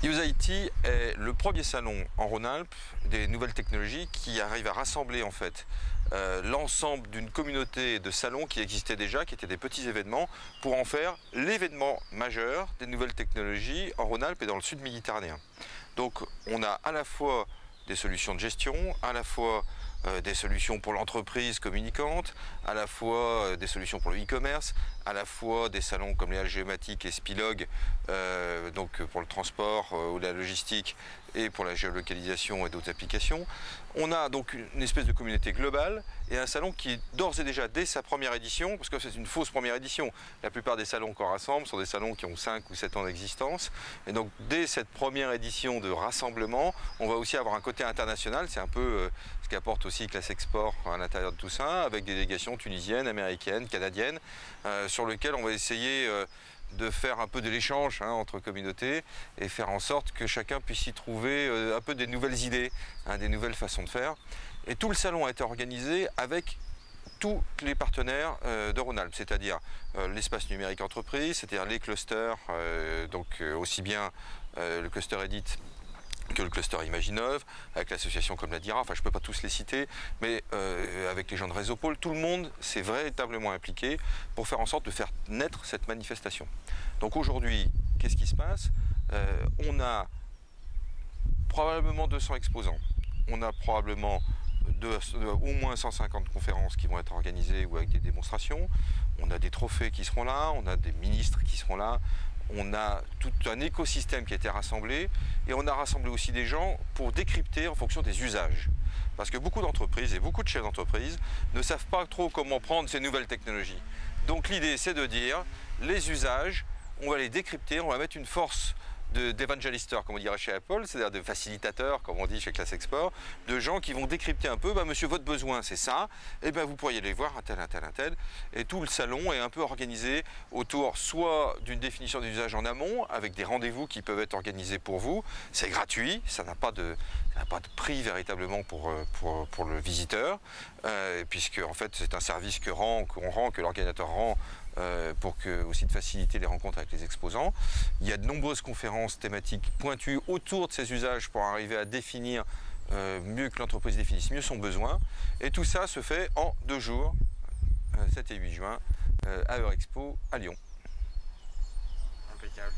Use IT est le premier salon en Rhône-Alpes des nouvelles technologies qui arrive à rassembler en fait l'ensemble d'une communauté de salons qui existait déjà, qui étaient des petits événements, pour en faire l'événement majeur des nouvelles technologies en Rhône-Alpes et dans le sud méditerranéen. Donc on a à la fois des solutions de gestion, à la fois des solutions pour l'entreprise communicante, à la fois des solutions pour le e-commerce, à la fois des salons comme les Algématiques et Spilog, donc pour le transport ou la logistique et pour la géolocalisation et d'autres applications. On a donc une espèce de communauté globale et un salon qui d'ores et déjà, dès sa première édition, parce que c'est une fausse première édition, la plupart des salons qu'on rassemble sont des salons qui ont 5 ou 7 ans d'existence, et donc dès cette première édition de rassemblement, on va aussi avoir un côté international, c'est un peu ce qu'apporte aussi Classe Export à l'intérieur de tout ça, avec des délégations tunisiennes, américaines, canadiennes, sur lesquelles on va essayer de faire un peu de l'échange entre communautés et faire en sorte que chacun puisse y trouver un peu des nouvelles idées, des nouvelles façons de faire. Et tout le salon a été organisé avec tous les partenaires de Rhône-Alpes, c'est-à-dire l'espace numérique entreprise, c'est-à-dire les clusters, donc aussi bien le cluster Edit que le cluster Imaginov, avec l'association comme la DIRA, enfin je ne peux pas tous les citer, mais avec les gens de Réseau Pôle, tout le monde s'est véritablement impliqué pour faire en sorte de faire naître cette manifestation. Donc aujourd'hui, qu'est-ce qui se passe? On a probablement 200 exposants, on a probablement au moins 150 conférences qui vont être organisées ou avec des démonstrations, on a des trophées qui seront là, on a des ministres qui seront là, on a tout un écosystème qui a été rassemblé et on a rassemblé aussi des gens pour décrypter en fonction des usages. Parce que beaucoup d'entreprises et beaucoup de chefs d'entreprise ne savent pas trop comment prendre ces nouvelles technologies. Donc l'idée c'est de dire les usages, on va les décrypter, on va mettre une force d'évangélisteurs, comme on dirait chez Apple, c'est-à-dire de facilitateurs, comme on dit chez Classe Export, de gens qui vont décrypter un peu, monsieur, votre besoin c'est ça, et vous pourriez aller voir un tel, un tel, un tel. Et tout le salon est un peu organisé autour soit d'une définition d'usage en amont, avec des rendez-vous qui peuvent être organisés pour vous, c'est gratuit, ça n'a pas de prix véritablement pour le visiteur, puisque en fait c'est un service que l'organisateur rend, pour aussi de faciliter les rencontres avec les exposants. Il y a de nombreuses conférences thématiques pointues autour de ces usages pour arriver à définir mieux que l'entreprise définisse mieux son besoin. Et tout ça se fait en 2 jours, 7 et 8 juin, à Eurexpo à Lyon. Impeccable.